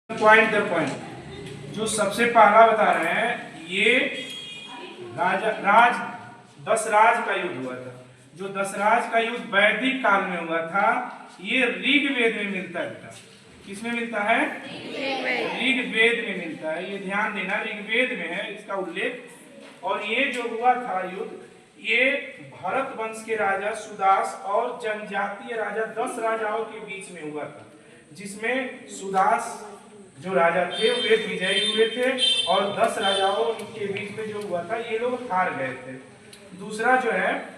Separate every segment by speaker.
Speaker 1: Point दर point जो सबसे पहला बता रहे हैं, ये दशराज का युद्ध हुआ था। जो दशराज का युद्ध वैदिक काल में हुआ था, ये ऋग्वेद में मिलता है। किसमें मिलता है? ऋग्वेद में मिलता है। ये ध्यान देना, ऋग्वेद में है इसका उल्लेख। और ये जो हुआ था युद्ध, ये भरत वंश के राजा सुदास और जनजातीय राजा 10 राजाओं के बीच में हुआ था, जिसमें सुदास जो राजा थे वे विजयी हुए थे और 10 राजाओं के बीच में जो हुआ था ये लोग हार गए थे। दूसरा जो है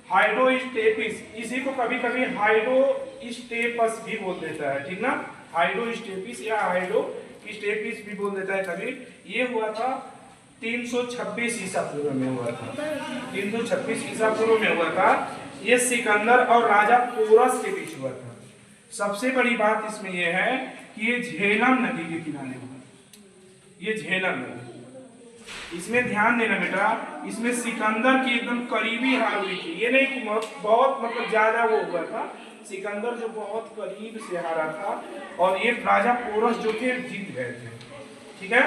Speaker 1: हाइड्रोस्टेपिस, इसी को कभी कभी हाइड्रोस्टेपस भी बोल देता है, ठीक ना? हाइड्रोस्टेपिस या हाइड्रोस्टेपिस भी बोल देता है कभी। ये हुआ था 326 ईसा पूर्व में हुआ था। 326 ईसा पूर्व में हुआ था। ये सिकंदर और राजा पोरस के बीच हुआ था। सबसे बड़ी बात इसमें यह है कि ये झेलम नदी के किनारे हुआ। ये झेलम नदी, इसमें ध्यान देना बेटा, इसमें सिकंदर की एकदम करीबी हार हुई थी। ये नहीं कि बहुत मतलब ज्यादा वो हुआ था, सिकंदर जो बहुत करीब से हारा था और ये राजा पोरस जो थे जीत गए थे, ठीक है।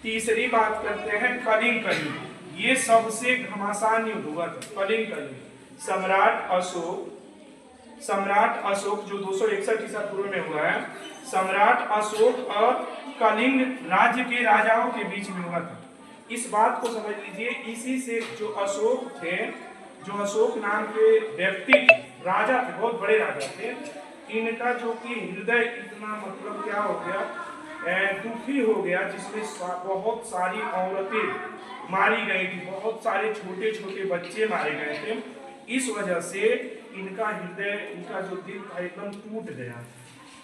Speaker 1: तीसरी बात करते हैं कलिंग का युद्ध। ये सबसे घमासान युद्ध हुआ था, कलिंग का युद्ध। सम्राट अशोक जो 261 ईसा पूर्व में हुआ है, सम्राट अशोक और कलिंग राज्य के राजाओं के बीच में हुआ था। इस बात को समझ लीजिए, इसी से जो अशोक थे, जो अशोक नाम के व्यक्ति राजा थे, बहुत बड़े राजा थे, इनका जो कि हृदय इतना मतलब क्या हो गया, दुखी हो गया, जिसमें बहुत सारी औरतें मारी गई थी, बहुत सारे छोटे छोटे बच्चे मारे गए थे। इस वजह से इनका हृदय, इनका जो दिल था एकदम टूट गया।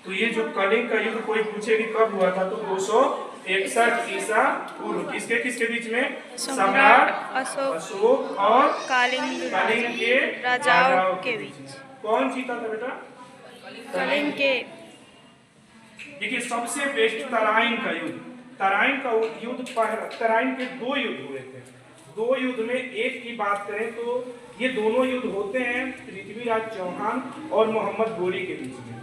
Speaker 1: तो ये जो कलिंग का युद्ध कोई पूछे कि कब हुआ था, तो 261 ईसा पूर्व। किसके बीच में? सम्राट अशोक और कलिंग के राजाओं के बीच। कौन जीता था बेटा?
Speaker 2: कलिंग के।
Speaker 1: देखिए सबसे बेस्ट तराइन का युद्ध। तराइन का युद्ध, तराइन के 2 युद्ध हुए थे। 2 युद्ध में एक की बात करें तो ये दोनों युद्ध होते हैं पृथ्वीराज चौहान और मोहम्मद गोरी के बीच में।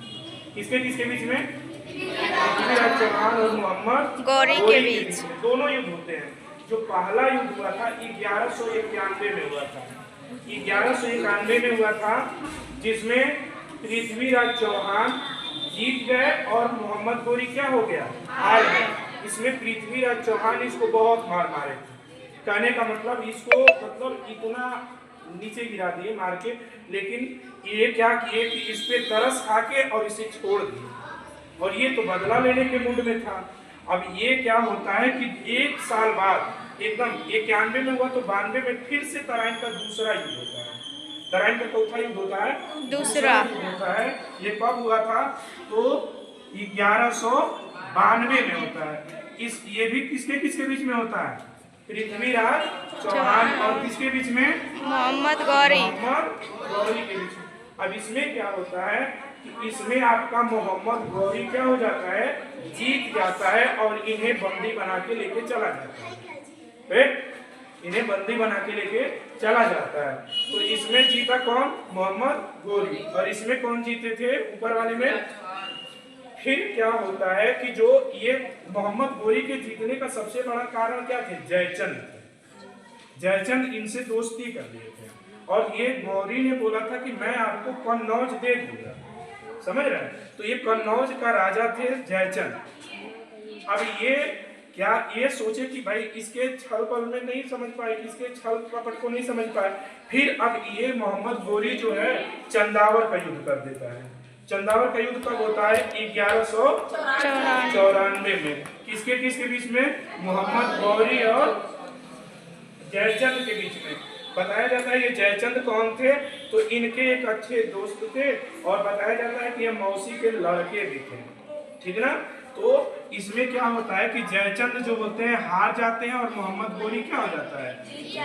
Speaker 1: किसके बीच में? पृथ्वीराज चौहान और मोहम्मद
Speaker 2: गोरी के बीच
Speaker 1: दोनों युद्ध होते हैं। जो पहला युद्ध हुआ था 1191 में हुआ था। 1191 में हुआ था, जिसमें पृथ्वीराज चौहान जीत गए और मोहम्मद गोरी क्या हो गया? हार गए। इसमें पृथ्वीराज चौहान इसको बहुत मार मारे थे। कहने का मतलब इसको मतलब इतना नीचे गिरा दिए मार के, लेकिन ये क्या किए कि इस पे तरस खा के और इसे छोड़ दिए, और ये तो बदला लेने के मूड में था। अब ये क्या होता है कि 1 साल बाद एकदम 91 में हुआ, तो 92 में फिर से तराइन का दूसरा युद्ध होता है। तराइन का चौथा युद्ध होता है, दूसरा होता है। ये कब हुआ था? तो 1192 में होता है। ये भी किसके बीच में होता है? पृथ्वीराज चौहान और किसके बीच में?
Speaker 2: मोहम्मद गौरी
Speaker 1: के बीच में। अब इसमें क्या होता है कि इसमें आपका मोहम्मद गौरी क्या हो जाता है? जीत जाता है और इन्हें बंदी बना के लेके चला जाता है। इन्हें बंदी बना के लेके चला जाता है। तो इसमें जीता कौन? मोहम्मद गौरी। और इसमें कौन जीते थे ऊपर वाले में? फिर क्या होता है कि जो ये मोहम्मद गोरी के जीतने का सबसे बड़ा कारण क्या थे? जयचंद इनसे दोस्ती कर लिए थे, और ये गौरी ने बोला था कि मैं आपको कन्नौज दे दूंगा, समझ रहे हैं? तो ये कन्नौज का राजा थे जयचंद। अब ये सोचे कि भाई इसके छल पल में नहीं समझ पाए, इसके छल कपट को नहीं समझ पाए। फिर अब ये मोहम्मद गोरी जो है चंदावर का युद्ध कर देता है। चंदावर का युद्ध कब होता है? 1194 में। किसके बीच में? मोहम्मद गौरी और जयचंद के बीच में। बताया जाता है ये जयचंद कौन थे? तो इनके एक अच्छे दोस्त थे, और बताया जाता है कि ये मौसी के लड़के भी थे, ठीक ना? तो इसमें क्या होता है कि जयचंद जो होते हैं हार जाते हैं और मोहम्मद गोरी क्या हो जाता है?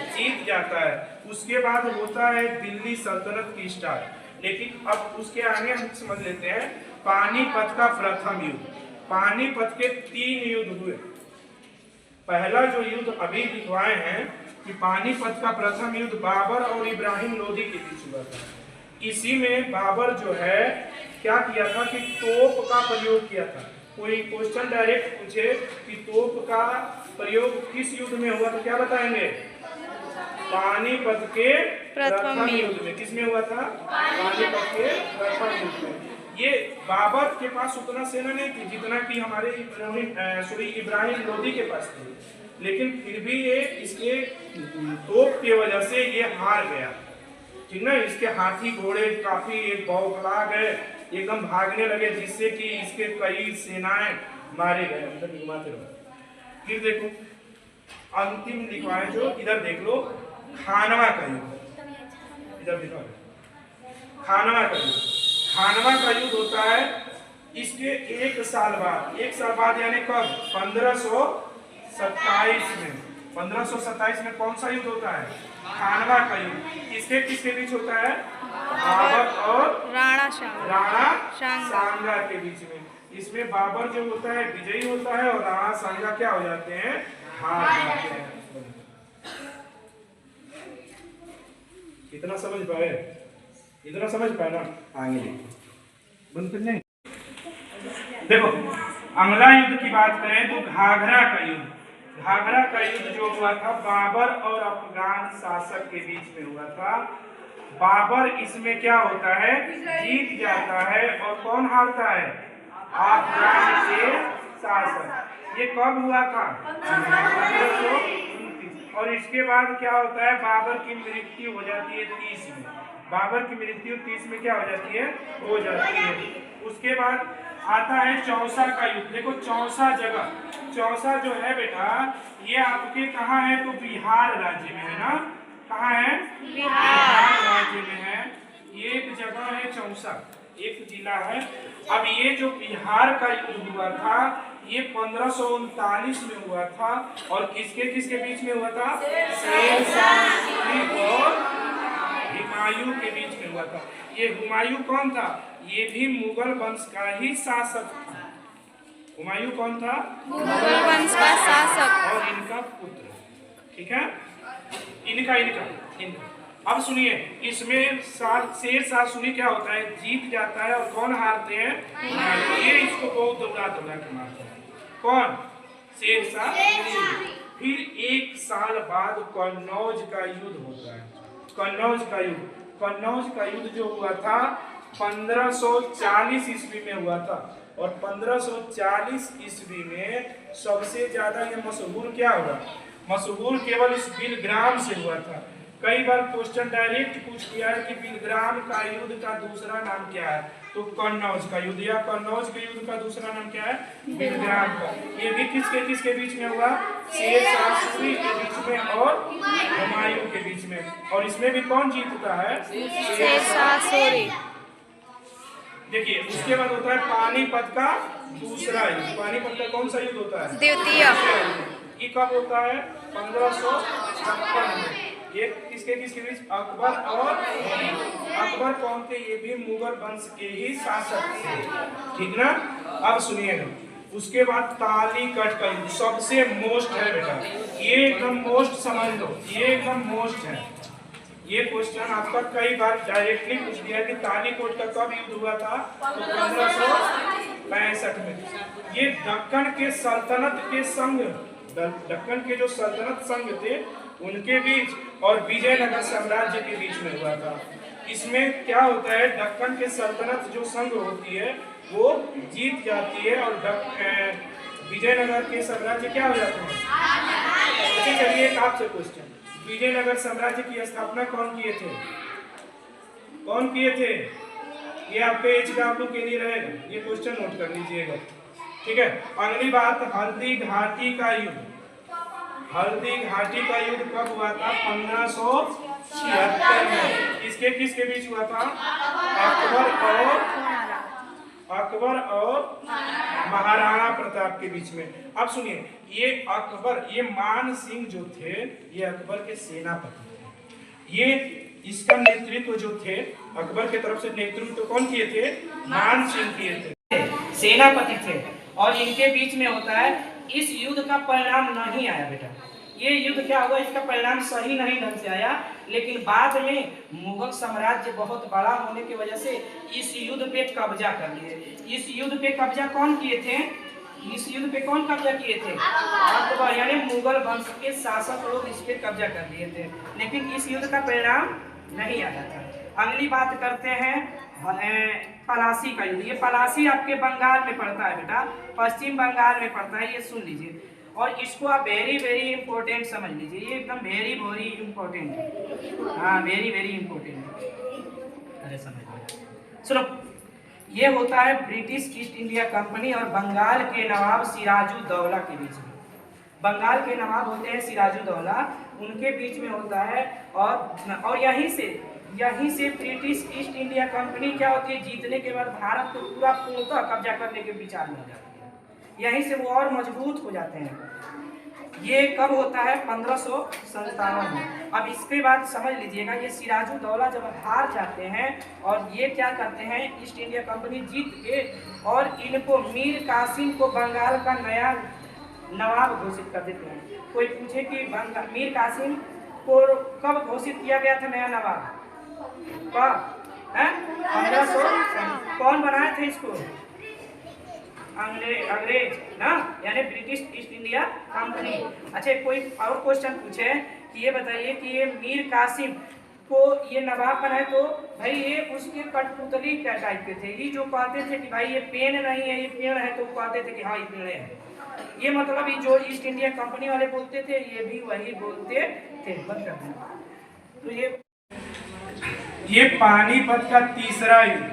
Speaker 1: जीत जाता है। उसके बाद होता है दिल्ली सल्तनत की स्टार्ट। लेकिन अब उसके आगे हम समझ लेते हैं पानीपत का प्रथम युद्ध। पानीपत के 3 युद्ध हुए। पहला जो युद्ध अभी दिखवाए हैं कि पानीपत का प्रथम युद्ध बाबर और इब्राहिम लोदी के बीच हुआ था। इसी में बाबर जो है क्या किया था कि तोप का प्रयोग किया था। कोई क्वेश्चन डायरेक्ट पूछे कि तोप का प्रयोग किस युद्ध में हुआ तो क्या बताएंगे? पानीपत के प्रथम युद्ध में। किसमें हुआ था? पानीपत के प्रथम युद्ध में। ये बाबर के पास उतना सेना नहीं थी जितना कि हमारे इब्राहिम लोदी के पास थी, लेकिन फिर भी ये इसके तोप की वजह से ये हार गया, ठीक ना। इसके हाथी घोड़े काफी एक बौखला गए, एकदम भागने लगे, जिससे कि इसके कई सेनाएं मारे गए। अंदर घुमाते रहो। फिर देखो अंतिम लिखवाए जो इधर देख लो, खानवा का युद्ध। इधर देखो खानवा का युद्ध। खानवा का युद्ध होता है इसके एक साल बाद यानी कब? 1527 में। 1527 में कौन सा युद्ध होता है? खानवा का युद्ध। किसके बीच होता है? बाबर और
Speaker 2: राणा
Speaker 1: सांगा के बीच में। इसमें बाबर जो होता है विजयी होता है और राणा सांगा क्या हो जाते हैं? हार जाते हैं। इतना समझ पाए? इतना समझ पाए ना? आगे बंद करने। देखो अगला युद्ध की बात करें तो घाघरा का युद्ध। घाघरा का युद्ध जो हुआ था बाबर और अफगान शासक के बीच में हुआ था। बाबर इसमें क्या होता है? जीत जाता है और कौन हारता है? अफगान के शासक। ये कब हुआ था? 1529। और इसके बाद क्या होता है? बाबर की मृत्यु हो जाती है 30 में। बाबर की मृत्यु 30 में क्या हो जाती है? हो जाती है। उसके बाद आता है चौसा का युद्ध। देखो चौसा जगह, चौसा जो है बेटा ये आपके कहाँ है? तो बिहार राज्य में है ना। कहाँ है? बिहार राज्य में है। ये एक जगह है चौसा, एक जिला है। अब ये जो बिहार का युद्ध हुआ था ये 1539 में हुआ था और किसके बीच में हुआ था? शेर शाह सूरी और हुमायूं के बीच में हुआ था। ये हुमायूं कौन था? ये भी मुगल वंश का ही शासक था। हुमायूं कौन था?
Speaker 2: मुगल वंश का शासक
Speaker 1: और इनका पुत्र, ठीक है। इनका अब सुनिए, इसमें शेर शाह सूरी क्या होता है? जीत जाता है और कौन हारते हैं? ये इसको बहुत दौड़ा के मारता है। कौन? शेर शाह सूरी। फिर एक साल बाद कन्नौज का युद्ध होता है। कन्नौज का युद्ध जो हुआ था 1540 ईस्वी में हुआ था और 1540 ईस्वी में सबसे ज्यादा ये मशहूर क्या हुआ? मशहूर केवल इस बिलग्राम से हुआ था। कई बार क्वेश्चन डायरेक्ट पूछ दिया है कि बिलग्राम का युद्ध का दूसरा नाम क्या है? तो कन्नौज का युद्ध, या कन्नौज के युद्ध का दूसरा नाम क्या है? बिलग्राम का। ये भी किसके बीच में हुआ? शेर शाह सूरी के बीच में और हुमायूं के बीच में। और इसमें भी कौन जीतता है?
Speaker 2: शेर शाह सूरी।
Speaker 1: देखिए उसके बाद होता है पानीपत का दूसरा युद्ध। पानीपत का कौन सा युद्ध होता है?
Speaker 2: द्वितीय।
Speaker 1: ये कब होता है? 1556 में। ये किसके बीच? अकबर और अकबर कौन थे? ये भी मुगल वंश के ही शासक थे, ठीक ना। अब सुनिएगा, उसके बाद तालीकट का युद्ध सबसे मोस्ट है बेटा। ये एकदम मोस्ट समझ लो, ये एकदम मोस्ट है। ये क्वेश्चन आपका कई बार डायरेक्टली पूछ दिया कि तालीकोट का कब युद्ध हुआ था? तो 1565 में। ये दक्कन के सल्तनत के संग, दक्कन के जो सल्तनत संघ थे उनके बीच और विजयनगर साम्राज्य के बीच में हुआ था। इसमें क्या होता है? दक्कन के सल्तनत जो संघ होती है वो जीत जाती है और विजयनगर के साम्राज्य क्या हो जाते हैं? चलिए एक आपसे क्वेश्चन, विजयनगर साम्राज्य की स्थापना कौन किए थे? कौन किए थे? ये आपके HW के लिए रहेगा, ये क्वेश्चन नोट कर लीजिएगा, ठीक है। अगली बात, हल्दी घाटी का युद्ध। हल्दी घाटी का युद्ध कब हुआ था? 1576 में। किसके बीच हुआ था? अकबर और महाराणा प्रताप के बीच में। अब सुनिए, ये अकबर, ये मान सिंह जो थे ये अकबर के सेनापति थे। ये इसका नेतृत्व जो थे अकबर के तरफ से नेतृत्व कौन किए थे? मान सिंह किए थे, सेनापति थे। और इनके बीच में होता है, इस युद्ध का परिणाम नहीं आया बेटा।
Speaker 3: ये युद्ध क्या हुआ, इसका परिणाम सही नहीं ढंग से आया, लेकिन बाद में मुगल साम्राज्य बहुत बड़ा होने की वजह से इस युद्ध पे कब्जा कर लिए। इस युद्ध पे कब्जा कौन किए थे? इस युद्ध पे कौन कब्जा किए थे? अकबर, यानी मुगल वंश के शासक लोग इस पे कब्जा कर लिए थे, लेकिन इस युद्ध का परिणाम नहीं आया था। अगली बात करते हैं पलासी का युद्ध। ये पलासी आपके बंगाल में पड़ता है बेटा, पश्चिम बंगाल में पड़ता है, ये सुन लीजिए और इसको आप वेरी वेरी इंपॉर्टेंट समझ लीजिए, ये एकदम वेरी वेरी इंपॉर्टेंट है। हाँ, वेरी वेरी इंपॉर्टेंट है। अरे समझ लो, सुनो, ये होता है ब्रिटिश ईस्ट इंडिया कंपनी और बंगाल के नवाब सिराजुद्दौला के बीच में। बंगाल के नवाब होते हैं सिराजुद्दौला, उनके बीच में होता है और यहीं से ब्रिटिश ईस्ट इंडिया कंपनी क्या होती है, जीतने के बाद भारत को पूरा पूर्णतः कब्जा करने के विचार में हो जाती है। यहीं से वो और मजबूत हो जाते हैं। ये कब होता है? 1557 में। अब इसके बाद समझ लीजिएगा, ये सिराजुद्दौला जब हार जाते हैं और ये क्या करते हैं, ईस्ट इंडिया कंपनी जीत के और इनको मीर कासिम को बंगाल का नया नवाब घोषित कर देते हैं। कोई पूछे कि मीर कासिम को कब घोषित किया गया था नया नवाब? कब? 1500। कौन बनाए थे इसको? अंग्रेज ना, यानी ब्रिटिश ईस्ट इंडिया कंपनी। अच्छा, कोई और क्वेश्चन पूछे कि ये बताइए कि ये मीर कासिम को ये नवाब बनाए तो भाई ये उसके कठपुतली क्या टाइप के थे? ये जो कहते थे कि भाई ये पेन नहीं है, ये पेड़ है, तो कहते थे कि हाँ ये पेड़ है। ये मतलब ये जो ईस्ट इंडिया कंपनी वाले बोलते थे, ये भी वही बोलते थे। बंद कर दें। तो
Speaker 1: ये पानीपत का तीसरा युद्ध।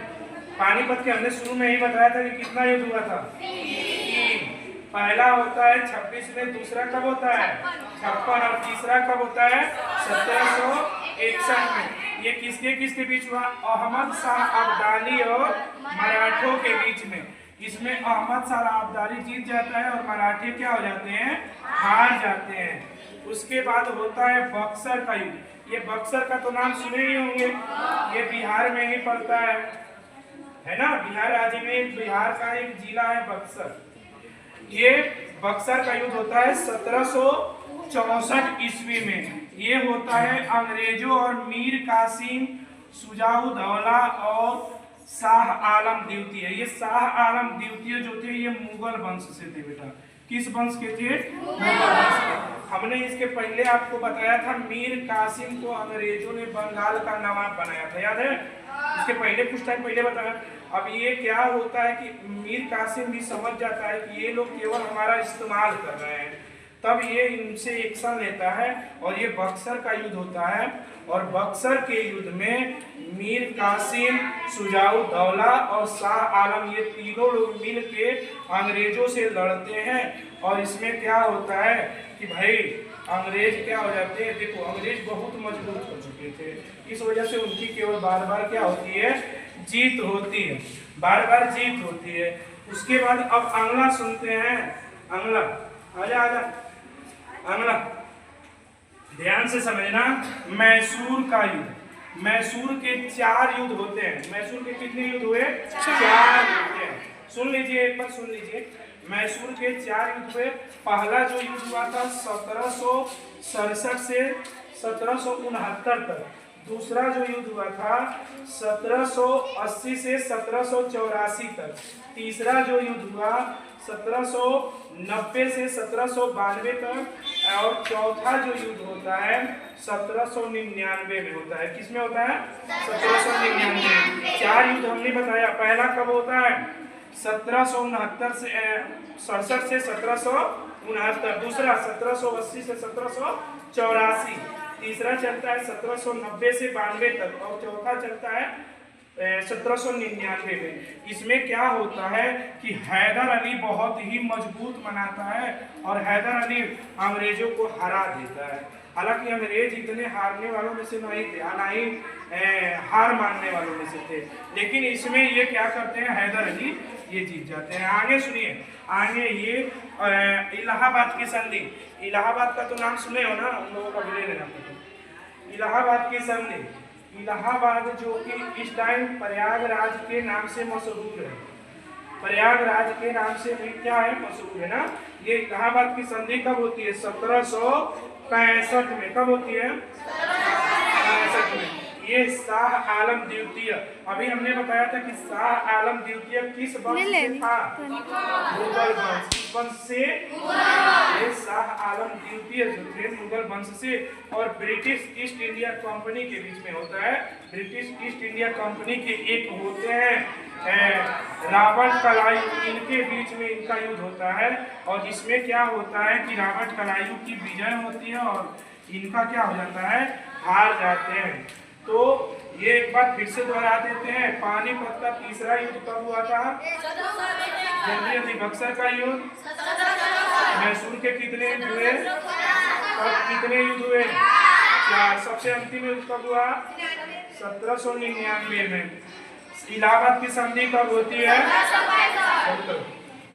Speaker 1: पानीपत के हमने शुरू में ही बताया था कि कितना युद्ध हुआ था? पहला होता है 26 में, दूसरा कब होता है 56, और तीसरा कब होता है 1761 में। ये किसके बीच हुआ? अहमद शाह अब्दाली और मराठों के बीच में। इसमें अहमद शाह अब्दाली जीत जाता है और मराठे क्या हो जाते हैं? हार जाते हैं। उसके बाद होता है बक्सर का युद्ध। ये बक्सर का तो नाम सुने ही होंगे, ये बिहार में ही पड़ता है ना, बिहार राज्य में बिहार का एक जिला है बक्सर। ये बक्सर का युद्ध होता है 1764 ईस्वी में। ये होता है अंग्रेजों और मीर कासिम, शुजाउद्दौला और शाह आलम द्वितीय। ये शाह आलम द्वितीय जो थे ये मुगल वंश से थे बेटा। किस वंश के थे? मुगल वंश के। हमने इसके पहले आपको बताया था मीर कासिम को अंग्रेजों ने बंगाल का नवाब बनाया था, याद है? इसके पहले कुछ टाइम पहले बताया। अब ये क्या होता है कि मीर कासिम भी समझ जाता है कि ये लोग केवल हमारा इस्तेमाल कर रहे हैं, तब ये इनसे एक्शन लेता है और ये बक्सर का युद्ध होता है। और बक्सर के युद्ध में मीर कासिम, शुजाउद्दौला और शाह आलम ये तीनों लोग मिल के अंग्रेजों से लड़ते हैं। और इसमें क्या होता है कि भाई अंग्रेज क्या हो जाते हैं, देखो अंग्रेज बहुत मजबूत हो चुके थे, इस वजह से उनकी केवल बार बार क्या होती है? जीत होती है, बार बार जीत होती है। उसके बाद अब अगला सुनते हैं। अगला आजा आजा, अगला ध्यान से समझना। मैसूर का युद्ध। मैसूर के 4 युद्ध होते हैं। मैसूर के कितने युद्ध हुए? 4 होते हैं। सुन लीजिए, एक बार सुन लीजिए। मैसूर के 4 युद्ध हुए। पहला जो युद्ध हुआ था 1767 से 1769 तक। दूसरा जो युद्ध हुआ था 1780 से 1784 तक। तीसरा जो युद्ध हुआ 1790 से 1792 तक। और चौथा जो युद्ध होता है 1799 में होता है। किसमें होता है? 1799। 4 युद्ध हमने बताया। पहला कब होता है? 1769 से 67 से 1769। दूसरा 1780 से 1784। तीसरा चलता है 1790 से 92 तक। और चौथा चलता है 1799 में। इसमें क्या होता है कि हैदर अली बहुत ही मजबूत बनाता है और हैदर अली अंग्रेजों को हरा देता है। हालांकि अंग्रेज इतने हारने वालों में से नहीं थे, ना ही हार मानने वालों में से थे, लेकिन इसमें ये क्या करते हैं, हैदर अली ये जीत जाते हैं। आगे सुनिए, आगे ये इलाहाबाद की संधि। इलाहाबाद का तो नाम सुने हो ना, उन लोगों का विलय नाम पता। इलाहाबाद की संधि। इलाहाबाद जो कि इस टाइम प्रयागराज के नाम से मशहूर है। प्रयागराज के नाम से भी क्या है, मशहूर है ना। ये इलाहाबाद की संधि कब होती है, 1765 में। कब होती है, 65 में। ये शाह आलम द्वितीय, अभी हमने बताया था कि शाह आलम द्वितीय किस वंश से था, मुगल वंश। किस वंश से, ये शाह आलम द्वितीय जो थे मुगल वंश से। और ब्रिटिश ईस्ट इंडिया कंपनी के बीच में होता है। ब्रिटिश ईस्ट इंडिया कंपनी के एक होते हैं रॉबर्ट क्लाइव, इनके बीच में इनका युद्ध होता है। और इसमें क्या होता है कि रॉबर्ट क्लाइव की विजय होती है और इनका क्या हो जाता है, हार जाते हैं। तो ये एक बार फिर से दोहरा देते हैं, पानीपत का तीसरा युद्ध कब हुआ था, जंग बक्सर का युद्ध। मैसूर के कितने युद्ध हुए, और कितने युद्ध हुए, 4। सबसे अंतिम युद्ध कब हुआ, 1799 में। इलाहाबाद की संधि कब होती है,